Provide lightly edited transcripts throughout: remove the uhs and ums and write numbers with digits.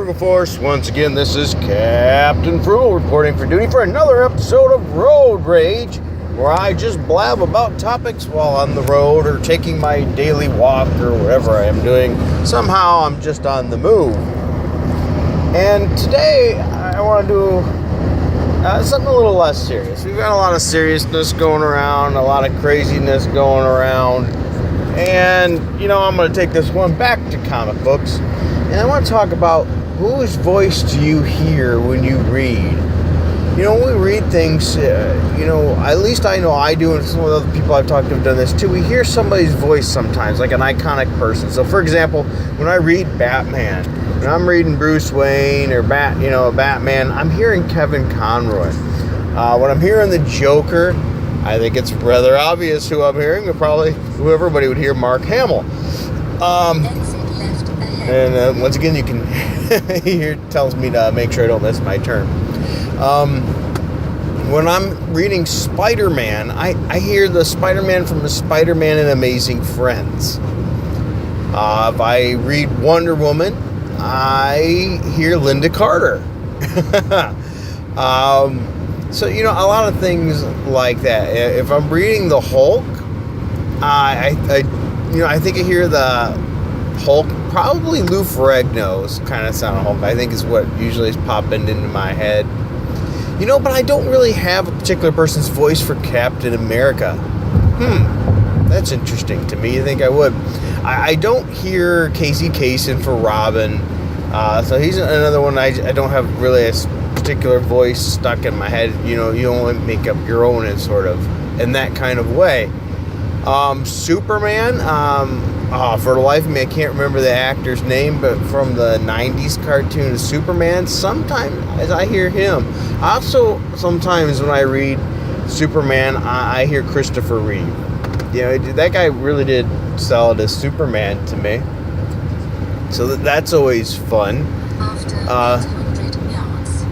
Frugal Force. Once again, this is Captain Frugal reporting for duty for another episode of Road Rage, where I just blab about topics while on the road or taking my daily walk or whatever I am doing. Somehow I'm just on the move. And today I want to do something a little less serious. We've got a lot of seriousness going around, a lot of craziness going around. And, I'm going to take this one back to comic books. And I want to talk about whose voice do you hear when you read? When we read things, at least I know I do, and some of the other people I've talked to have done this too. We hear somebody's voice sometimes, like an iconic person. So, for example, when I read Batman, when I'm reading Bruce Wayne or Batman, I'm hearing Kevin Conroy. When I'm hearing the Joker, I think it's rather obvious who I'm hearing. Probably who everybody would hear, Mark Hamill. And once again, you can hear tells me to make sure I don't miss my turn. When I'm reading Spider-Man, I hear the Spider-Man from the Spider-Man and Amazing Friends. If I read Wonder Woman, I hear Linda Carter. So, a lot of things like that. If I'm reading the Hulk, I think I hear the Hulk, probably Lou Ferrigno's kind of sound of Hulk, I think is what usually is popping into my head. But I don't really have a particular person's voice for Captain America. That's interesting to me. I think I would. I don't hear Casey Kasem for Robin. So he's another one I don't have really a particular voice stuck in my head. You only make up your own in that kind of way. Superman, for the life of me, I can't remember the actor's name, but from the 90s cartoon Superman, sometimes I hear him. Also, sometimes when I read Superman, I hear Christopher Reeve. That guy really did sell it as Superman to me. So that's always fun. After 800 yards,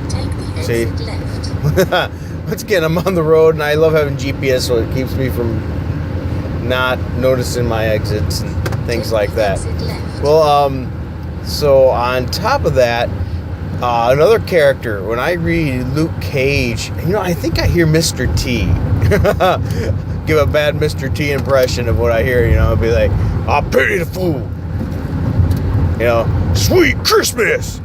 take the exit left. Once again, I'm on the road, and I love having GPS, so it keeps me from not noticing my exits and things like that. Well, so on top of that, another character, when I read Luke Cage, I think I hear Mr. T. Give a bad Mr. T impression of what I hear, I'll be like, I pity the fool. Sweet Christmas.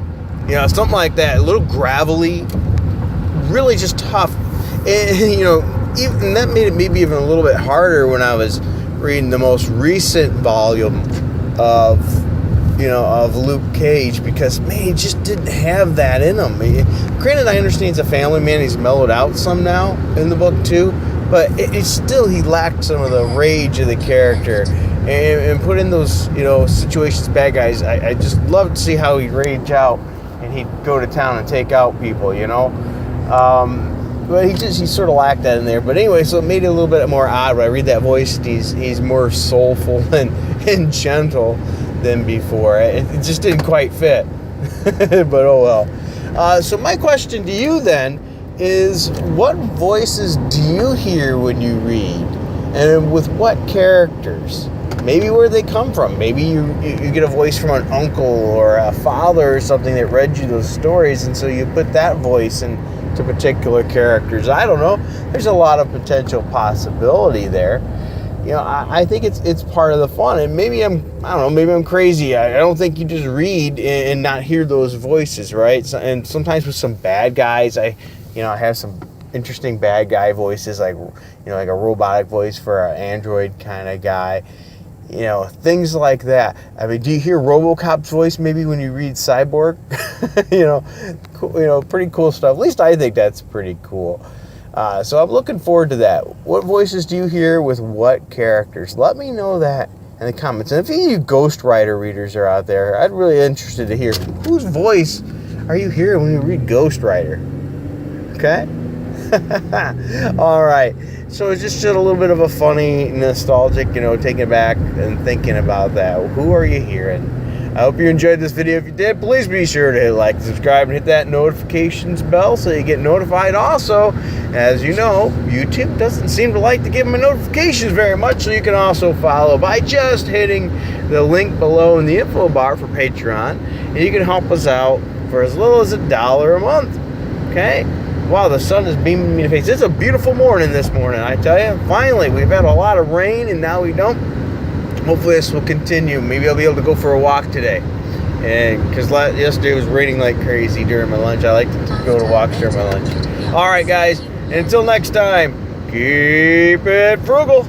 Something like that. A little gravelly, really just tough. And, even that made it maybe even a little bit harder when I was reading the most recent volume of Luke Cage, because man, he just didn't have that in him. Granted, I understand he's a family man, he's mellowed out some now in the book too, but it's still, he lacked some of the rage of the character, and put in those situations, bad guys. I just love to see how he'd rage out and he'd go to town and take out people, But he sort of lacked that in there. But anyway, so it made it a little bit more odd when I read that voice. He's more soulful and gentle than before. It just didn't quite fit. But oh well. So my question to you then is, what voices do you hear when you read? And with what characters? Maybe where they come from. Maybe you get a voice from an uncle or a father or something that read you those stories, and so you put that voice into particular characters. I don't know. There's a lot of potential possibility there. I think it's part of the fun. And maybe maybe I'm crazy. I don't think you just read and not hear those voices, right? So, and sometimes with some bad guys, I have some interesting bad guy voices, like like a robotic voice for an android kind of guy. Things like that. I mean, do you hear RoboCop's voice maybe when you read Cyborg? Pretty cool stuff. At least I think that's pretty cool. So I'm looking forward to that. What voices do you hear with what characters? Let me know that in the comments. And if any of you Ghost Rider readers are out there, I'd really interested to hear whose voice are you hearing when you read Ghost Rider? Okay? All right. So it's just a little bit of a funny, nostalgic, taking it back and thinking about that. Who are you hearing? I hope you enjoyed this video. If you did, please be sure to hit like and subscribe and hit that notifications bell so you get notified. Also, as you know, YouTube doesn't seem to like to give me notifications very much, so you can also follow by just hitting the link below in the info bar for Patreon, and you can help us out for as little as $1 a month. Okay? Wow, the sun is beaming me in the face. It's a beautiful morning this morning, I tell you. Finally, we've had a lot of rain, and now we don't. Hopefully this will continue. Maybe I'll be able to go for a walk today. And because yesterday was raining like crazy during my lunch. I like to go to walks during my lunch. All right, guys. And until next time, keep it frugal.